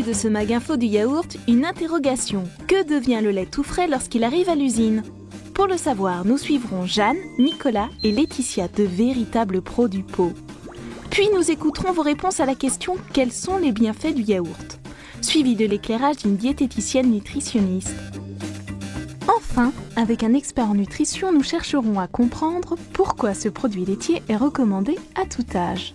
de ce mag info du yaourt, une interrogation. Que devient le lait tout frais lorsqu'il arrive à l'usine ? Pour le savoir, nous suivrons Jeanne, Nicolas et Laetitia, de véritables pros du pot. Puis nous écouterons vos réponses à la question « Quels sont les bienfaits du yaourt ?» suivi de l'éclairage d'une diététicienne nutritionniste. Enfin, avec un expert en nutrition, nous chercherons à comprendre pourquoi ce produit laitier est recommandé à tout âge.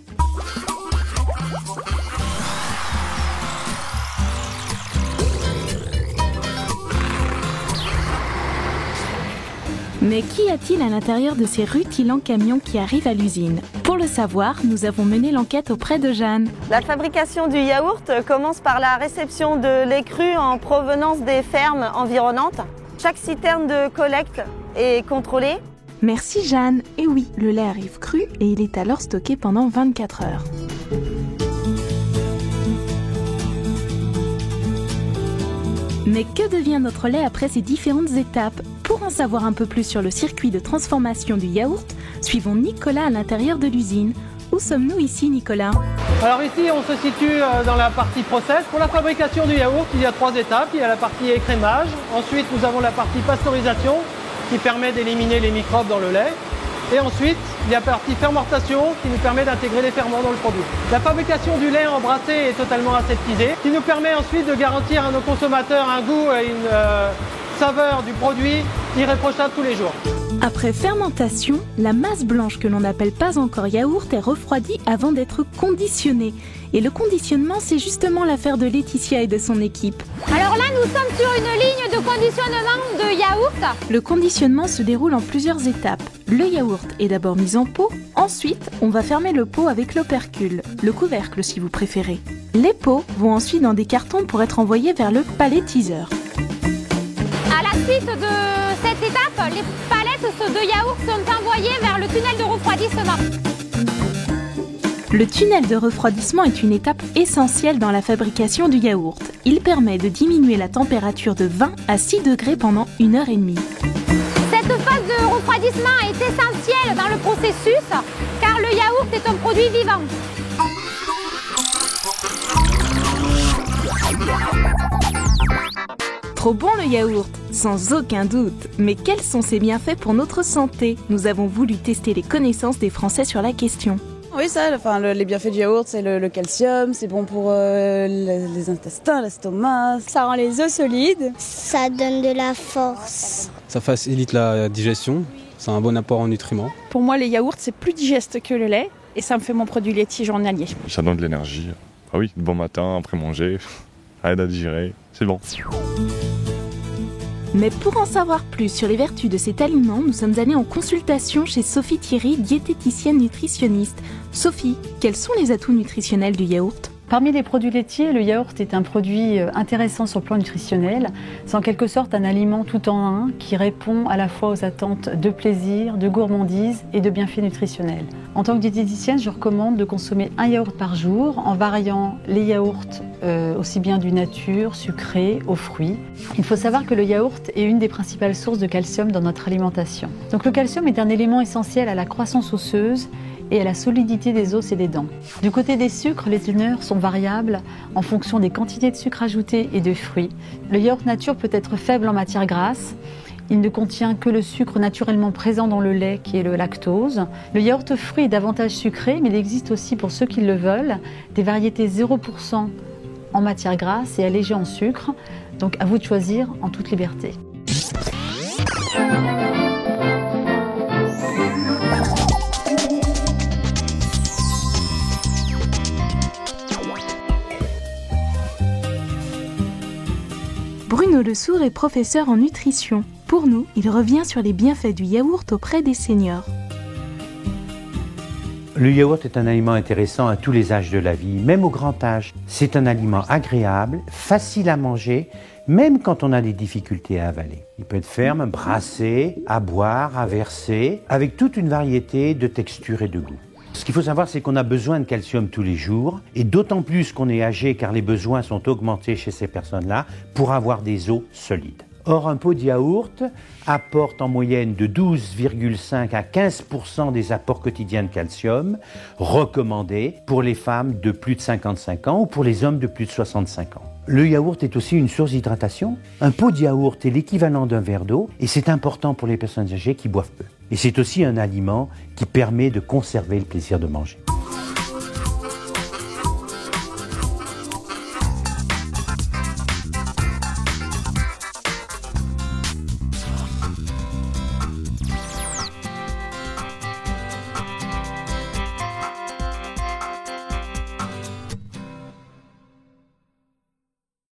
Mais qu'y a-t-il à l'intérieur de ces rutilants camions qui arrivent à l'usine ? Pour le savoir, nous avons mené l'enquête auprès de Jeanne. La fabrication du yaourt commence par la réception de lait cru en provenance des fermes environnantes. Chaque citerne de collecte est contrôlée. Merci Jeanne. Et oui, le lait arrive cru et il est alors stocké pendant 24 heures. Mais que devient notre lait après ces différentes étapes ? Pour en savoir un peu plus sur le circuit de transformation du yaourt, suivons Nicolas à l'intérieur de l'usine. Où sommes-nous ici, Nicolas ? Alors ici, on se situe dans la partie process. Pour la fabrication du yaourt, il y a 3 étapes. Il y a la partie écrémage. Ensuite, nous avons la partie pasteurisation qui permet d'éliminer les microbes dans le lait. Et ensuite, il y a la partie fermentation qui nous permet d'intégrer les ferments dans le produit. La fabrication du lait embrassé est totalement aseptisée, qui nous permet ensuite de garantir à nos consommateurs un goût et une saveur du produit irréprochable tous les jours. Après fermentation, la masse blanche que l'on n'appelle pas encore yaourt est refroidie avant d'être conditionnée. Et le conditionnement, c'est justement l'affaire de Laetitia et de son équipe. Alors là, nous sommes sur une ligne de conditionnement de yaourt. Le conditionnement se déroule en plusieurs étapes. Le yaourt est d'abord mis en pot, ensuite on va fermer le pot avec l'opercule, le couvercle si vous préférez. Les pots vont ensuite dans des cartons pour être envoyés vers le palettiseur. À la suite de cette étape, les palettes de yaourt sont envoyées vers le tunnel de refroidissement. Le tunnel de refroidissement est une étape essentielle dans la fabrication du yaourt. Il permet de diminuer la température de 20 à 6 degrés pendant 1h30. Cette phase de refroidissement est essentielle dans le processus car le yaourt est un produit vivant. Trop bon le yaourt, sans aucun doute. Mais quels sont ses bienfaits pour notre santé ? Nous avons voulu tester les connaissances des Français sur la question. Oui, les bienfaits du yaourt, c'est le calcium, c'est bon pour les intestins, l'estomac. Ça rend les os solides. Ça donne de la force. Ça facilite la digestion, c'est un bon apport en nutriments. Pour moi, les yaourts, c'est plus digeste que le lait et ça me fait mon produit laitier journalier. Ça donne de l'énergie. Ah oui, bon matin, après manger, ça aide à digérer, c'est bon. Mais pour en savoir plus sur les vertus de cet aliment, nous sommes allés en consultation chez Sophie Thierry, diététicienne nutritionniste. Sophie, quels sont les atouts nutritionnels du yaourt ? Parmi les produits laitiers, le yaourt est un produit intéressant sur le plan nutritionnel. C'est en quelque sorte un aliment tout en un qui répond à la fois aux attentes de plaisir, de gourmandise et de bienfaits nutritionnels. En tant que diététicienne, je recommande de consommer un yaourt par jour en variant les yaourts aussi bien du nature, sucré, aux fruits. Il faut savoir que le yaourt est une des principales sources de calcium dans notre alimentation. Donc le calcium est un élément essentiel à la croissance osseuse et à la solidité des os et des dents. Du côté des sucres, les teneurs sont variables en fonction des quantités de sucre ajouté et de fruits. Le yaourt nature peut être faible en matière grasse. Il ne contient que le sucre naturellement présent dans le lait, qui est le lactose. Le yaourt fruit est davantage sucré, mais il existe aussi, pour ceux qui le veulent, des variétés 0% en matière grasse et allégées en sucre. Donc à vous de choisir en toute liberté. Bruno Lesourd est professeur en nutrition. Pour nous, il revient sur les bienfaits du yaourt auprès des seniors. Le yaourt est un aliment intéressant à tous les âges de la vie, même au grand âge. C'est un aliment agréable, facile à manger, même quand on a des difficultés à avaler. Il peut être ferme, brassé, à boire, à verser, avec toute une variété de textures et de goûts. Ce qu'il faut savoir, c'est qu'on a besoin de calcium tous les jours, et d'autant plus qu'on est âgé, car les besoins sont augmentés chez ces personnes-là, pour avoir des os solides. Or, un pot de yaourt apporte en moyenne de 12,5 à 15% des apports quotidiens de calcium recommandés pour les femmes de plus de 55 ans ou pour les hommes de plus de 65 ans. Le yaourt est aussi une source d'hydratation. Un pot de yaourt est l'équivalent d'un verre d'eau et c'est important pour les personnes âgées qui boivent peu. Et c'est aussi un aliment qui permet de conserver le plaisir de manger.